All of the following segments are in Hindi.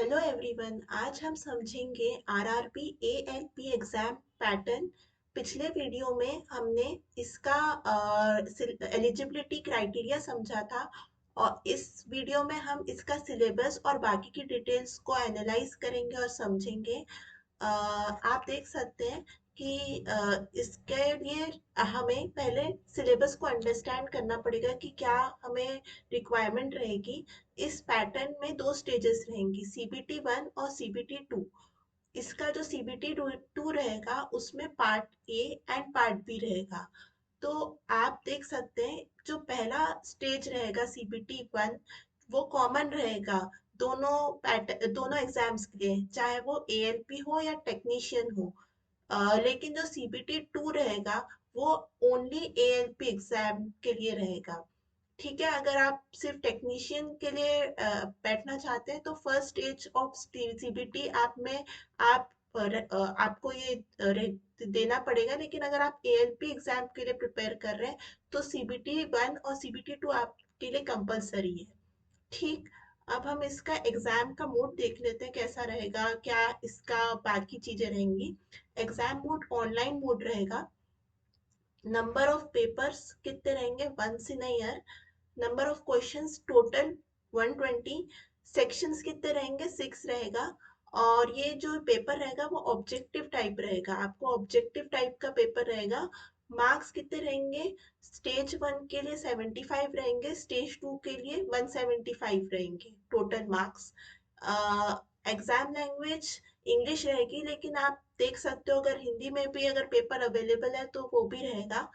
Hello everyone. आज हम समझेंगे आरआरबी एएलपी एग्जाम पैटर्न। पिछले वीडियो में हमने इसका एलिजिबिलिटी क्राइटेरिया समझा था और इस वीडियो में हम इसका सिलेबस और बाकी की डिटेल्स को एनालाइज करेंगे और समझेंगे। आप देख सकते हैं कि इसके लिए हमें पहले सिलेबस को अंडरस्टैंड करना पड़ेगा कि क्या हमें रिक्वायरमेंट रहेगी। इस पैटर्न में दो स्टेजेस रहेंगी, सीबीटी वन और सीबीटी टू। इसका जो सीबीटी टू रहेगा उसमें part A and part B रहेगा। तो आप देख सकते हैं जो पहला स्टेज रहेगा सीबीटी वन, वो कॉमन रहेगा दोनों एग्जाम्स के लिए, चाहे वो एएलपी हो या टेक्नीशियन हो। लेकिन जो सीबीटी टू रहेगा वो ओनली एएलपी एग्जाम के लिए रहेगा। ठीक है, अगर आप सिर्फ टेक्नीशियन के लिए बैठना चाहते हैं तो फर्स्ट स्टेज ऑफ सीबीटी आप में आप आपको ये देना पड़ेगा। लेकिन अगर आप एएलपी एग्जाम के लिए प्रिपेयर कर रहे हैं तो सीबीटी वन और सीबीटी टू आपके लिए कंपलसरी है। ठीक, अब हम इसका एग्जाम का मोड देख लेते हैं कैसा रहेगा, क्या इसका बाकी चीजें रहेंगी। एग्जाम मोड ऑनलाइन मोड रहेगा। नंबर ऑफ पेपर्स कितने रहेंगे? Once in year. Number of questions total 120। Sections कितने रहेंगे? 6 रहेगा। और ये जो पेपर रहेगा वो ऑब्जेक्टिव टाइप रहेगा, आपको ऑब्जेक्टिव टाइप का पेपर रहेगा। मार्क्स कितने रहेंगे? स्टेज वन के लिए 75 रहेंगे, स्टेज टू के लिए 175 रहेंगे total marks. Exam language English रहेगी, लेकिन आप देख सकते हो अगर हिंदी में भी अगर पेपर अवेलेबल है तो वो भी रहेगा।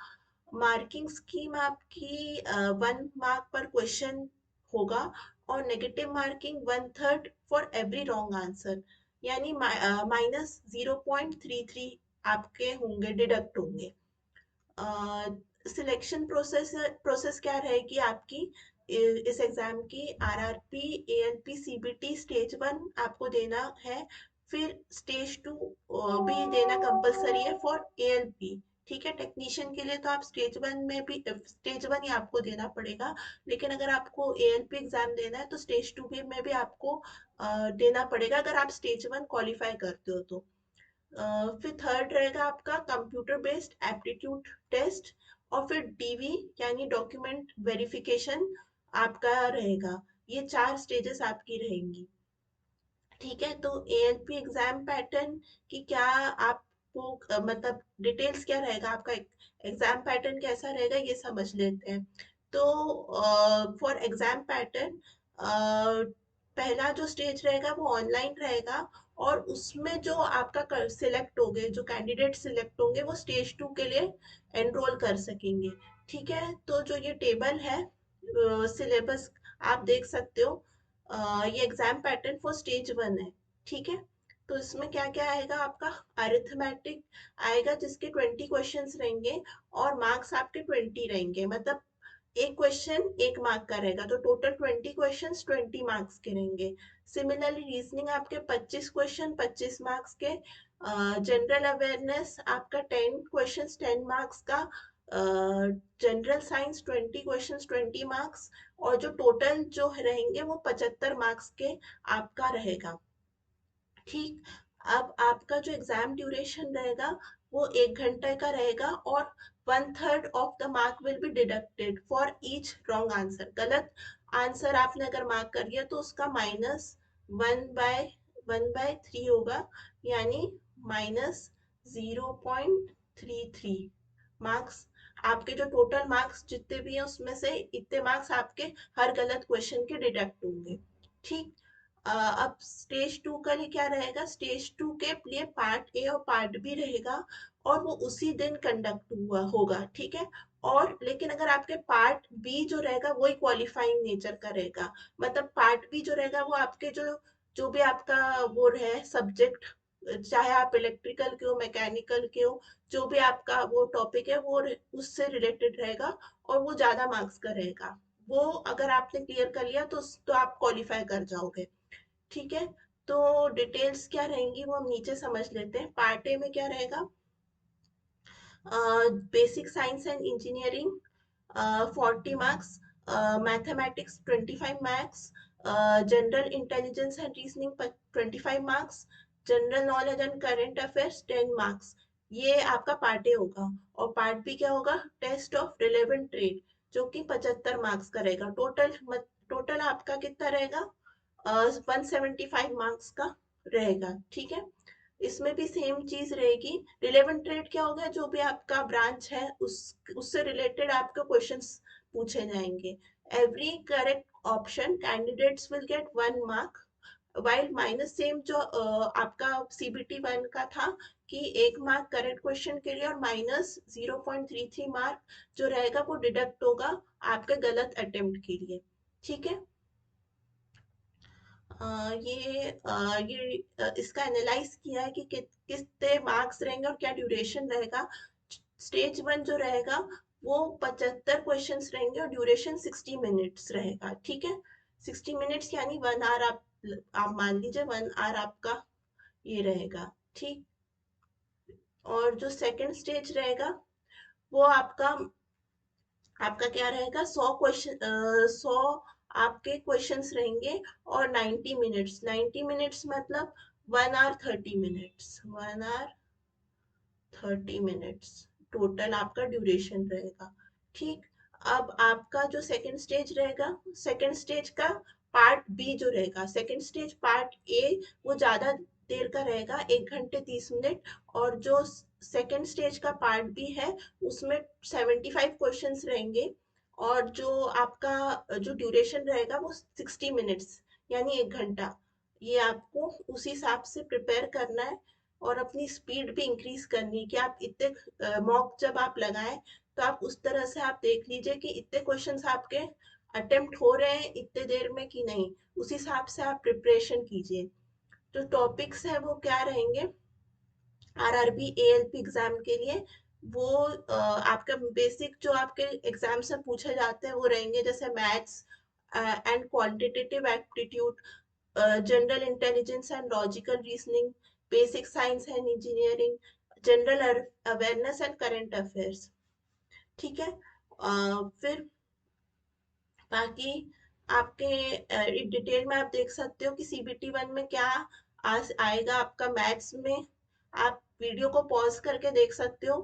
मार्किंग स्कीम आपकी 1 मार्क पर क्वेश्चन होगा और negative marking 1/3 for every wrong answer, यानी -0.33 आपके होंगे, डिडक्ट होंगे। सिलेक्शन प्रोसेस क्या रहेगी आपकी इस एग्जाम की? RRP ALP CBT stage one आपको देना है, फिर स्टेज टू भी देना कंपलसरी है फॉर एएलपी। ठीक है, टेक्नीशियन के लिए तो आप स्टेज वन में भी स्टेज वन ही आपको देना पड़ेगा। लेकिन अगर आपको एएलपी एग्जाम देना है तो स्टेज टू भी में भी आपको देना पड़ेगा अगर आप स्टेज वन क्वालिफाई करते हो तो। फिर थर्ड रहेगा आपका कंप्यूटर बेस्ड एप्टीट्यूड टेस्ट, और फिर डीवी यानी डॉक्यूमेंट वेरिफिकेशन आपका रहेगा। ये 4 स्टेजेस आपकी रहेंगी। ठीक है, तो एएलपी एग्जाम पैटर्न की क्या आपको मतलब डिटेल्स क्या रहेगा, आपका एग्जाम पैटर्न कैसा रहेगा ये समझ लेते हैं। तो फॉर एग्जाम पैटर्न पहला जो स्टेज रहेगा वो ऑनलाइन रहेगा, और उसमें जो आपका सिलेक्ट होंगे, जो कैंडिडेट सिलेक्ट होंगे वो स्टेज टू के लिए एनरोल कर सकेंगे। ठीक है, तो जो ये टेबल है सिलेबस आप देख सकते हो। ये exam pattern for stage one है। ठीक है, तो इसमें क्या क्या आएगा आपका? अरिथमेटिक आएगा जिसके 20 क्वेश्चंस रहेंगे और मार्क्स आपके 20 रहेंगे, मतलब एक क्वेश्चन 1 मार्क का रहेगा, तो टोटल 20 क्वेश्चंस 20 मार्क्स के रहेंगे। सिमिलरली रीजनिंग आपके 25 क्वेश्चन 25 मार्क्स के। जनरल अवेयरनेस आपका 10 क्वेश्चंस 10 मार्क्स का। General science 20 questions 20 marks. और जो टोटल जो रहेंगे वो 75 मार्क्स के आपका रहेगा। ठीक, अब आपका जो एग्जाम ड्यूरेशन रहेगा वो 1 घंटे का रहेगा, और 1/3 of the mark will be deducted for each wrong answer. गलत आंसर आपने अगर मार्क कर लिया तो उसका -1/3 होगा, यानी -0.33 मार्क्स। आपके जो टोटल मार्क्स जितने भी हैं उसमें से इतने मार्क्स आपके हर गलत क्वेश्चन के डिडक्ट होंगे। ठीक, अब स्टेज टू का लिए क्या रहेगा? स्टेज टू के लिए पार्ट ए और पार्ट बी रहेगा, और वो उसी दिन कंडक्ट हुआ होगा। ठीक है, और लेकिन अगर आपके पार्ट बी जो रहेगा वही क्वालिफाइंग नेचर का रहेगा, मतलब पार्ट बी जो रहेगा वो आपके जो जो भी आपका वो है सब्जेक्ट, चाहे आप इलेक्ट्रिकल के हो मैकेनिकल के हो, जो भी आपका वो टॉपिक है वो उससे रिलेटेड रहेगा, और वो ज्यादा मार्क्स का रहेगा। वो अगर आपने क्लियर कर लिया तो आप क्वालिफाई कर जाओगे। ठीक है, तो डिटेल्स क्या रहेंगी वो हम नीचे समझ लेते हैं। पार्ट ए में क्या रहेगा? Basic science and engineering 40 marks, mathematics 25 marks, general intelligence and reasoning 25 marks, general knowledge and current affairs 10 marks. ये आपका पार्ट ए होगा। और पार्ट बी क्या होगा? टेस्ट ऑफ रिलेवेंट ट्रेड, जो कि 75 मार्क्स का रहेगा। टोटल आपका कितना रहेगा? 175 मार्क्स का रहेगा। ठीक है, इसमें भी सेम चीज रहेगी। रिलेवेंट ट्रेड क्या होगा? जो भी आपका ब्रांच है उससे रिलेटेड आपके क्वेश्चंस पूछे जाएंगे। Every correct option candidates will get 1 mark, while minus same जो आपका सीबीटी 1 का था कि 1 मार्क करेक्ट क्वेश्चन के लिए और माइनस 0.33 मार्क जो रहेगा वो डिडक्ट होगा आपके गलत अटेम्प्ट के लिए। ठीक है, इसका एनालाइज किया है कि कितने मार्क्स रहेंगे और क्या ड्यूरेशन रहेगा। स्टेज 1 जो रहेगा वो 75 क्वेश्चंस रहेंगे और ड्यूरेशन 60 मिनट्स रहेगा। ठीक है, 60 मिनट्स यानी 1 आवर। आप मान लीजिए 1 आवर आपका ये रहेगा। ठीक, और जो सेकंड स्टेज रहेगा वो आपका आपका क्या रहेगा? 100 आपके क्वेश्चंस रहेंगे और 90 मिनट्स। 90 मिनट्स मतलब 1 hour 30 minutes. 1 hour 30 minutes total आपका ड्यूरेशन रहेगा। ठीक, अब आपका जो सेकंड स्टेज रहेगा, सेकंड स्टेज का पार्ट बी जो रहेगा, सेकंड स्टेज पार्ट ए वो ज्यादा देर का रहेगा, 1 घंटे 30 मिनट। और जो सेकंड स्टेज का पार्ट बी है उसमें 75 क्वेश्चंस रहेंगे और जो आपका जो ड्यूरेशन रहेगा वो 60 मिनट्स यानी 1 घंटा। ये आपको उस हिसाब से प्रिपेयर करना है और अपनी स्पीड भी इंक्रीज करनी है कि आप इतने मॉक जब आप लगाएं तो आप उस तरह से आप देख लीजिए कि इतने क्वेश्चंस आपके अटेम्प्ट हो रहे हैं इतने देर में कि नहीं। उस हिसाब से आप प्रिपरेशन कीजिए। जो टॉपिक्स है वो क्या रहेंगे आरआरबी एएलपी एग्जाम के लिए? वो आपका बेसिक जो आपके एग्जाम से पूछे जाते हैं वो रहेंगे, जैसे maths and quantitative aptitude, general intelligence and logical reasoning, basic science and engineering, general awareness and current affairs. ठीक है, फिर बाकी आपके डिटेल में आप देख सकते हो कि सीबीटी 1 में क्या आएगा आपका मैथ्स में। आप वीडियो को पॉज करके देख सकते हो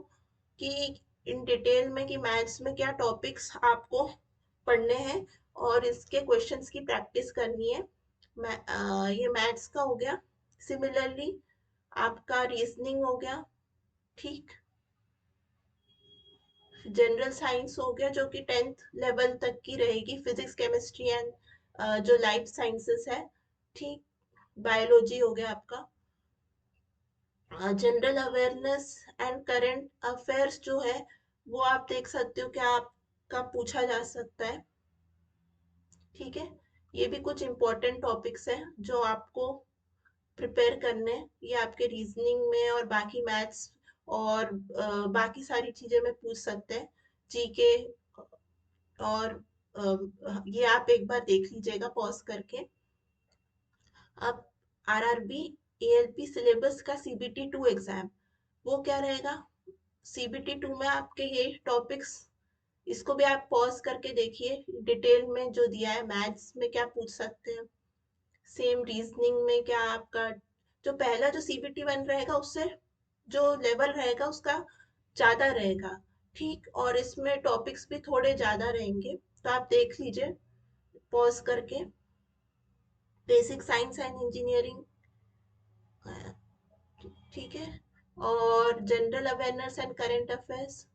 कि इन डिटेल में कि मैथ्स में क्या टॉपिक्स आपको पढ़ने हैं और इसके क्वेश्चंस की प्रैक्टिस करनी है। ये मैथ्स का हो गया। सिमिलरली आपका रीजनिंग हो गया। ठीक, जनरल साइंस हो गया जो कि 10th लेवल तक की रहेगी, फिजिक्स केमिस्ट्री एंड जो लाइफ साइंसेस है। ठीक, बायोलॉजी हो गया आपका। General awareness and current affairs जो है वो आप देख सकते हो क्या आपका पूछा जा सकता है। ठीक है, ये भी कुछ इंपॉर्टेंट टॉपिक्स हैं जो आपको प्रिपेयर करने हैं। ये आपके रीजनिंग में और बाकी मैथ्स और बाकी सारी चीजें में पूछ सकते हैं, जीके। और ये आप एक बार देख लीजिएगा पॉज करके। अब आरआरबी एएलपी सिलेबस का सीबीटी 2 एग्जाम वो क्या रहेगा? सीबीटी 2 में आपके ये टॉपिक्स, इसको भी आप पॉज करके देखिए डिटेल में जो दिया है। मैथ्स में क्या पूछ सकते हैं, सेम रीजनिंग में क्या आपका जो पहला जो सीबीटी 1 रहेगा उससे जो लेवल रहेगा उसका ज्यादा रहेगा। ठीक, और इसमें टॉपिक्स भी थोड़े ज्यादा रहेंगे तो आप देख लीजिए पॉज करके। बेसिक साइंस एंड इंजीनियरिंग, ठीक है, और general awareness and current affairs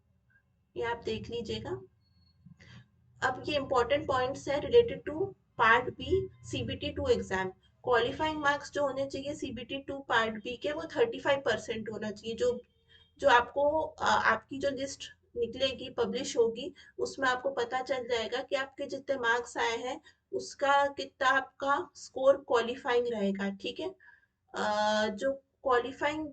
ये आप देख लीजिएगा। अब ये इंपॉर्टेंट पॉइंट्स है related to part B CBT 2 exam. Qualifying marks जो होने चाहिए सीबीटी 2 पार्ट बी के वो 35% होना चाहिए। जो जो आपको आपकी जो लिस्ट निकलेगी पब्लिश होगी उसमें आपको पता चल जाएगा कि आपके जितने मार्क्स आए हैं उसका कितना आपका स्कोर क्वालिफाइंग रहेगा। ठीक है, जो क्वालिफाइंग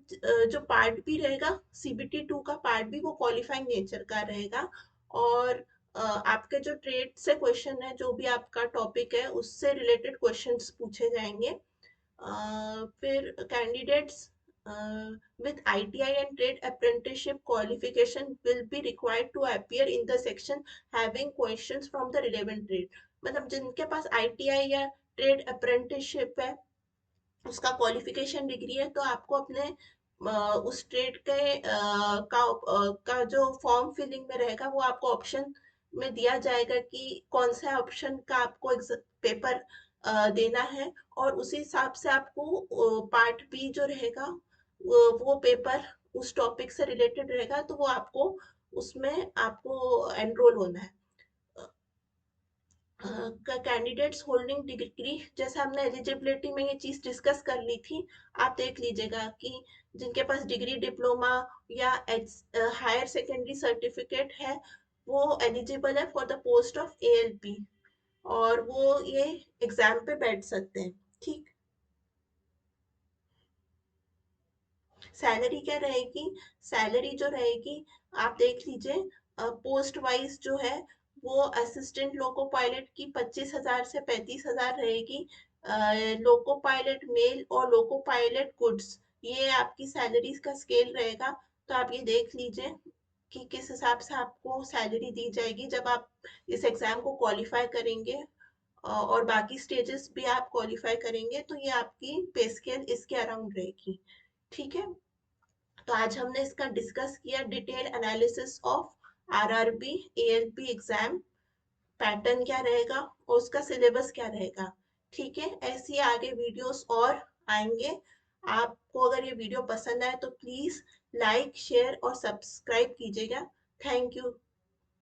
जो पार्ट भी रहेगा सीबीटी 2 का पार्ट भी वो क्वालिफाइंग नेचर का रहेगा। और आपके जो ट्रेड से क्वेश्चन है जो भी आपका टॉपिक है उससे रिलेटेड क्वेश्चंस पूछे जाएंगे। फिर candidates with ITI and trade apprenticeship qualification will be required to appear in the section having questions from the relevant trade। मतलब जिनके पास ITI या ट्रेड अप्रेंटिसशिप है, उसका क्वालिफिकेशन डिग्री है, तो आपको अपने उस ट्रेड के का जो फॉर्म फिलिंग में रहेगा वो आपको ऑप्शन में दिया जाएगा कि कौन सा ऑप्शन का आपको पेपर देना है, और उसी हिसाब से आपको पार्ट बी जो रहेगा वो पेपर उस टॉपिक से रिलेटेड रहेगा, तो वो आपको उसमें आपको एनरोल होना है। कैंडिडेट्स होल्डिंग डिग्री, जैसे हमने एलिजिबिलिटी में ये चीज डिस्कस कर ली थी, आप देख लीजिएगा कि जिनके पास डिग्री, डिप्लोमा या हायर सेकेंडरी सर्टिफिकेट है वो एलिजिबल है for the post of ALP, और वो ये एग्जाम पे बैठ सकते हैं। ठीक। सैलरी क्या रहेगी? सैलरी जो रहेगी, आप देख लीजिए, पोस्ट वाइज जो है वो असिस्टेंट लोको पायलट की 25,000 से 35,000 रहेगी। लोको पायलट मेल और लोको पायलट गुड्स, ये आपकी सैलरीज का स्केल रहेगा। तो आप ये देख लीजिए कि किस हिसाब से आपको सैलरी दी जाएगी जब आप इस एग्जाम को क्वालिफाई करेंगे, और बाकी स्टेजेस भी आप क्वालिफाई करेंगे, तो ये आपकी पे स्केल इसके अराउंड रहेगी। ठीक है। तो आज हमने इसका डिस्कस किया, detail analysis of RRB ALP exam, pattern क्या रहेगा और उसका सिलेबस क्या रहेगा। ठीक है, ऐसी आगे वीडियोस और आएंगे। आपको अगर ये वीडियो पसंद आए तो प्लीज लाइक, शेयर और सब्सक्राइब कीजिएगा। Thank you.